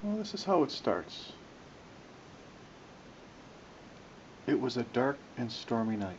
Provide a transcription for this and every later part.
Well, this is how it starts. It was a dark and stormy night.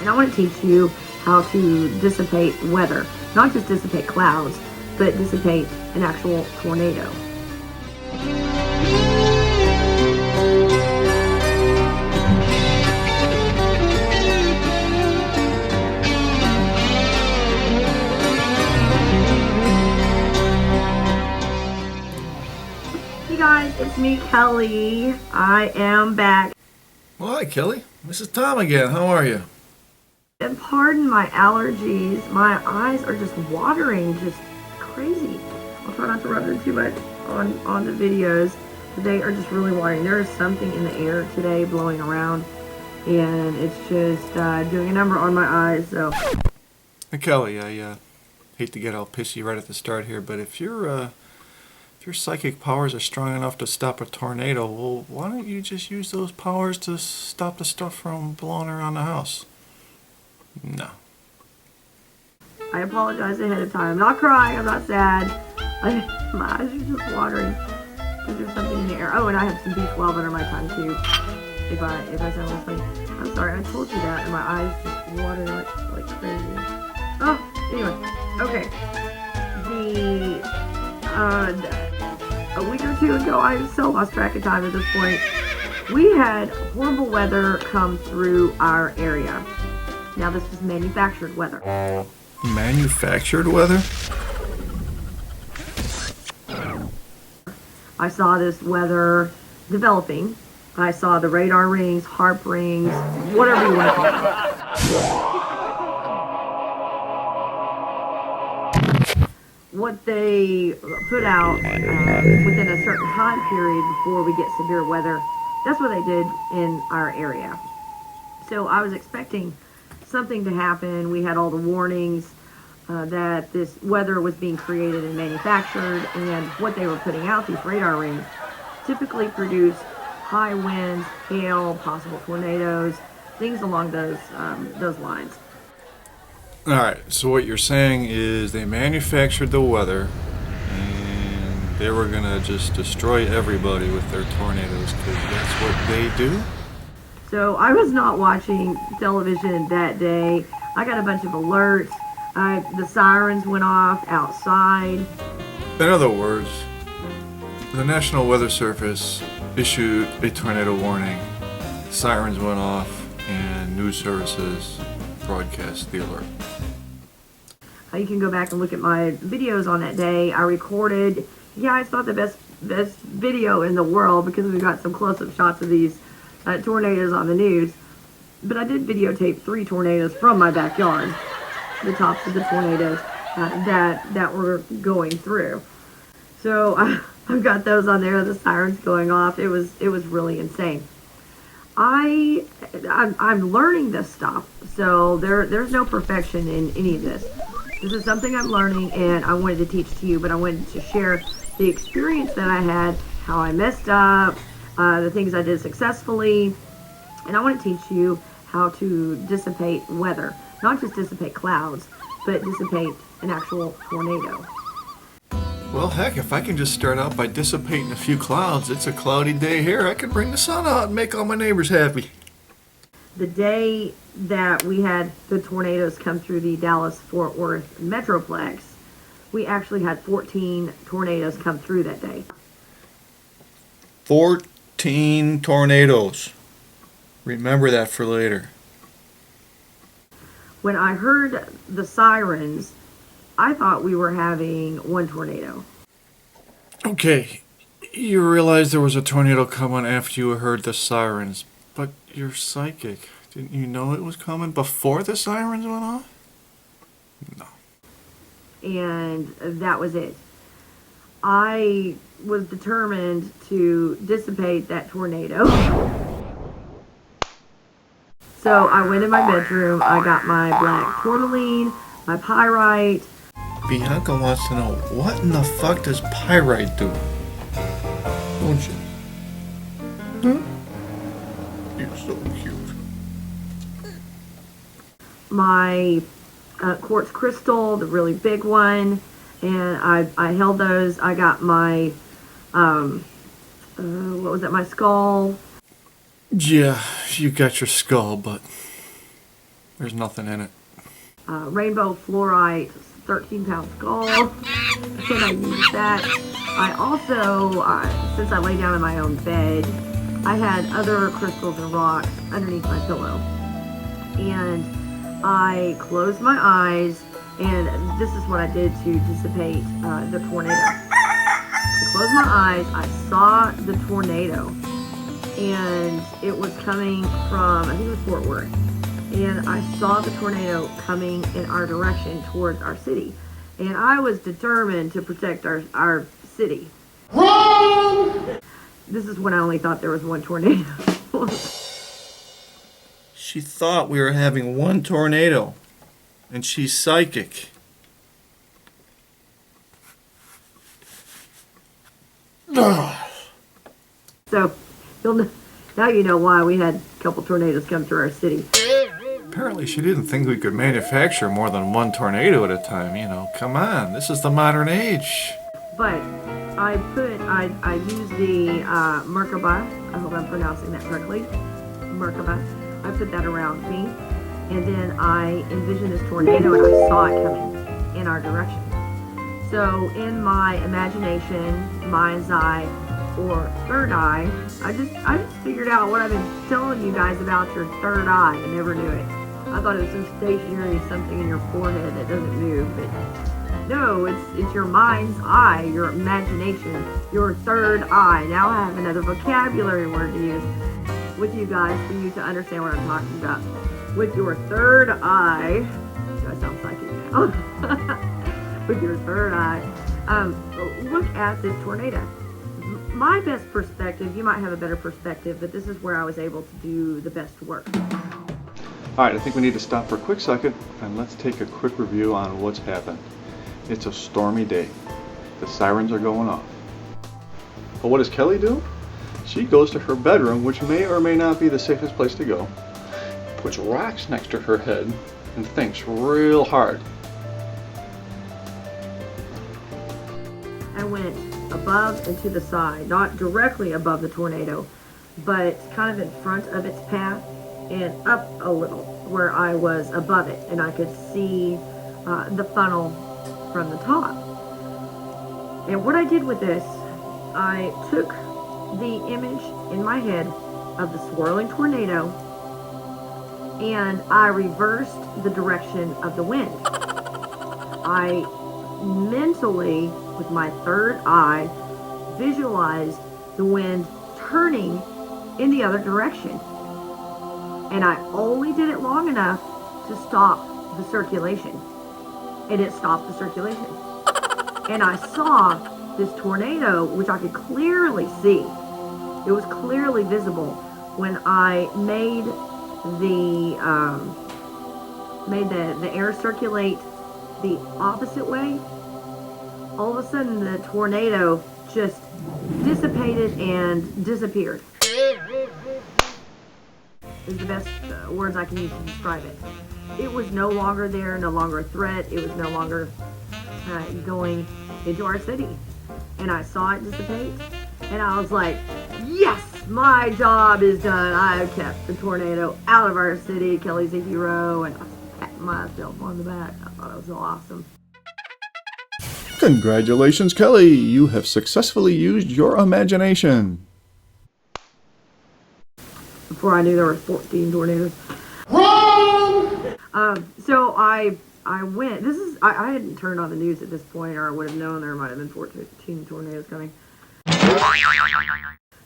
I want to teach you how to dissipate weather. Not just dissipate clouds, but dissipate an actual tornado. Hey guys, it's me, Kelly. I am back. Well, hi, Kelly. This is Tom again. How are you? And pardon my allergies, my eyes are just watering, just crazy. I'll try not to rub them too much on the videos, but they are just really watering. There is something in the air today blowing around, and it's just doing a number on my eyes. So, Hey, Kelly, I hate to get all pissy right at the start here, but if your psychic powers are strong enough to stop a tornado, well, why don't you just use those powers to stop the stuff from blowing around the house? No. I apologize ahead of time. I'm not crying, I'm not sad. My eyes are just watering because there's something in the air. Oh, and I have some B12 under my tongue too. If I sound a little funny. I'm sorry, I told you that, and my eyes just water like crazy. Oh, anyway, okay. A week or two ago, I so lost track of time at this point. We had horrible weather come through our area. Now this was manufactured weather. Manufactured weather? I saw this weather developing. I saw the radar rings, harp rings, whatever you want to call them. What they put out within a certain time period before we get severe weather, that's what they did in our area. So I was expecting something to happen. We had all the warnings that this weather was being created and manufactured, and what they were putting out, these radar rings, typically produce high winds, hail, possible tornadoes, things along those lines. Alright, so what you're saying is they manufactured the weather and they were gonna just destroy everybody with their tornadoes because that's what they do? So I was not watching television that day. I got a bunch of alerts. The sirens went off outside. In other words, the National Weather Service issued a tornado warning, sirens went off, and news services broadcast the alert. You can go back and look at my videos on that day. I recorded, it's not the best video in the world because we got some close-up shots of these tornadoes on the news, but I did videotape 3 tornadoes from my backyard, the tops of the tornadoes that were going through. So I've got those on there, the sirens going off. It was really insane. I'm learning this stuff, so there's no perfection in any of this. This is something I'm learning, and I wanted to teach to you, but I wanted to share the experience that I had, how I messed up, the things I did successfully, and I want to teach you how to dissipate weather. Not just dissipate clouds, but dissipate an actual tornado. Well, heck, if I can just start out by dissipating a few clouds, it's a cloudy day here, I could bring the sun out and make all my neighbors happy. The day that we had the tornadoes come through the Dallas-Fort Worth Metroplex, we actually had 14 tornadoes come through that day. 14 tornadoes. Remember that for later. When I heard the sirens, I thought we were having one tornado. Okay, you realized there was a tornado coming after you heard the sirens, but you're psychic. Didn't you know it was coming before the sirens went off? No. and that was it. I was determined to dissipate that tornado. So I went in my bedroom, I got my black tourmaline, my pyrite. Bianca wants to know, what in the fuck does pyrite do? Don't you? Huh? You're so cute. My quartz crystal, the really big one, and I held those. I got my, what was it, my skull. Yeah, you got your skull, but there's nothing in it. Rainbow fluorite, 13-pound skull, and I used that. I also, since I lay down in my own bed, I had other crystals and rocks underneath my pillow. And I closed my eyes, and this is what I did to dissipate the tornado. I closed my eyes, I saw the tornado, and it was coming from, I think it was Fort Worth. And I saw the tornado coming in our direction towards our city. And I was determined to protect our city. Wrong! This is when I only thought there was one tornado. She thought we were having one tornado, and she's psychic. So, now you know why we had a couple tornadoes come through our city. Apparently she didn't think we could manufacture more than one tornado at a time, you know. Come on, this is the modern age. But I used the Merkaba, I hope I'm pronouncing that correctly, Merkaba. I put that around me, and then I envisioned this tornado, and I saw it coming in our direction. So in my imagination, mind's eye, or third eye, I just figured out what I've been telling you guys about your third eye. I never knew it. I thought it was some stationary something in your forehead that doesn't move, but no, it's your mind's eye, your imagination, your third eye. Now I have another vocabulary word to use with you guys for you to understand what I'm talking about. With your third eye, do I sound psychic now? With your third eye, look at this tornado. My best perspective, you might have a better perspective, but this is where I was able to do the best work. Alright, I think we need to stop for a quick second and let's take a quick review on what's happened. It's a stormy day. The sirens are going off. But what does Kelli do? She goes to her bedroom, which may or may not be the safest place to go, puts rocks next to her head, and thinks real hard. I went above and to the side, not directly above the tornado, but kind of in front of its path and up a little where I was above it, and I could see the funnel from the top. And what I did with this, I took the image in my head of the swirling tornado and I reversed the direction of the wind. I mentally, with my third eye, visualized the wind turning in the other direction. And I only did it long enough to stop the circulation. And it stopped the circulation. And I saw this tornado, which I could clearly see. It was clearly visible when I made the air circulate the opposite way. All of a sudden, the tornado just dissipated and disappeared. Is the best words I can use to describe it. It was no longer there, no longer a threat. It was no longer going into our city. And I saw it dissipate, and I was like, yes, my job is done. I have kept the tornado out of our city. Kelli's a hero, and I was patting myself on the back. I thought it was so awesome. Congratulations, Kelli! You have successfully used your imagination. Before I knew there were 14 tornadoes. So I went. I hadn't turned on the news at this point, or I would have known there might have been 14 tornadoes coming.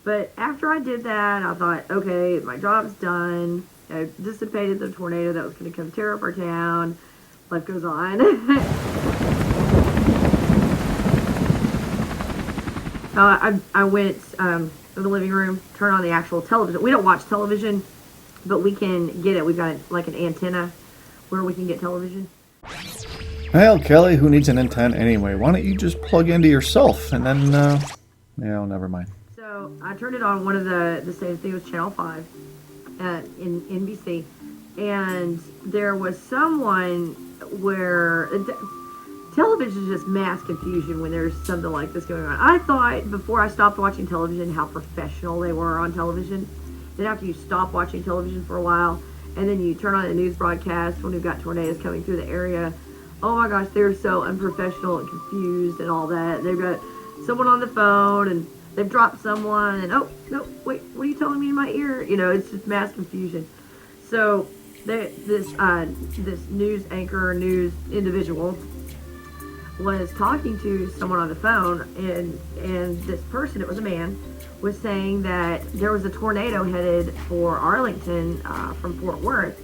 But after I did that, I thought, okay, my job's done. I dissipated the tornado that was going to come tear up our town. Life goes on. I went to the living room, turned on the actual television. We don't watch television, but we can get it. We've got like an antenna where we can get television. Well, Kelly, who needs an antenna anyway? Why don't you just plug into yourself and then, never mind. So I turned it on one of the stations. I think it was Channel 5 in NBC, and there was someone where television is just mass confusion when there's something like this going on. I thought before I stopped watching television how professional they were on television. Then after you stop watching television for a while, and then you turn on the news broadcast when we've got tornadoes coming through the area, oh my gosh, they're so unprofessional and confused and all that. They've got someone on the phone and they've dropped someone and, oh, no, wait, what are you telling me in my ear? You know, it's just mass confusion. So this news anchor, news individual was talking to someone on the phone, and this person, it was a man, was saying that there was a tornado headed for Arlington from Fort Worth,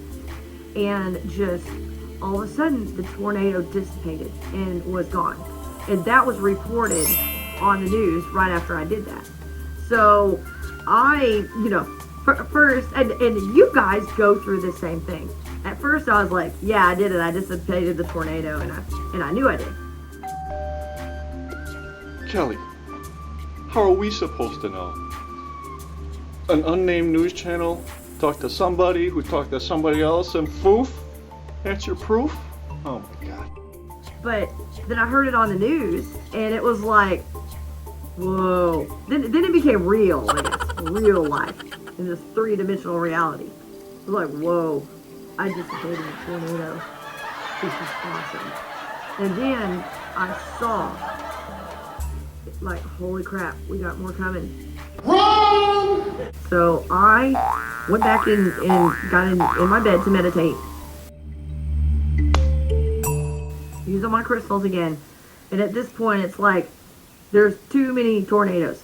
and just all of a sudden the tornado dissipated and was gone. And that was reported on the news right after I did that. So I, first, and you guys go through the same thing. At first I was like, yeah, I did it. I dissipated the tornado, and I knew I did. Kelly, how are we supposed to know? An unnamed news channel talked to somebody who talked to somebody else, and poof, that's your proof? Oh my God. But then I heard it on the news, and it was like, whoa. Then it became real, I guess, real life, in this three-dimensional reality. It was like, whoa, I dissipated a tornado. This is awesome. And then I saw, like, holy crap, we got more coming. Run! So I went back and got in my bed to meditate. Using my crystals again. And at this point, it's like, there's too many tornadoes.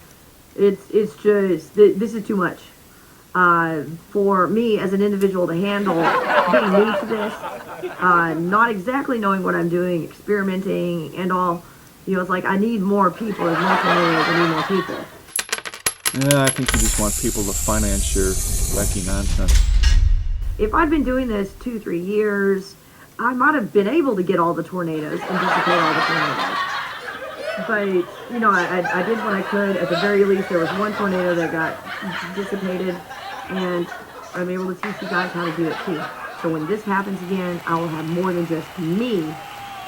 It's just, this is too much. For me as an individual to handle being new to this, not exactly knowing what I'm doing, experimenting and all. It's like I need more people. There's more tornadoes, I need more people. Yeah, I think you just want people to finance your wacky nonsense. If I'd been doing this 2-3 years, I might have been able to get all the tornadoes and dissipate all the tornadoes. But, I did what I could. At the very least, there was one tornado that got dissipated, and I'm able to teach you guys how to do it too. So when this happens again, I will have more than just me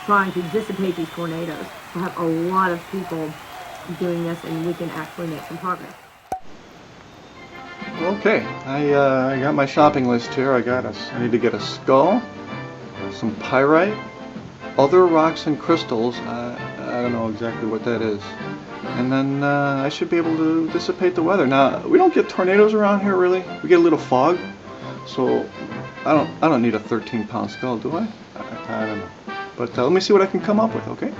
trying to dissipate these tornadoes. I'll have a lot of people doing this, and we can actually make some progress. Okay, I got my shopping list here. I need to get a skull, some pyrite, other rocks and crystals. I don't know exactly what that is. And then I should be able to dissipate the weather. Now, we don't get tornadoes around here really. We get a little fog. So I don't need a 13-pound skull, do I? I don't know. But let me see what I can come up with, okay?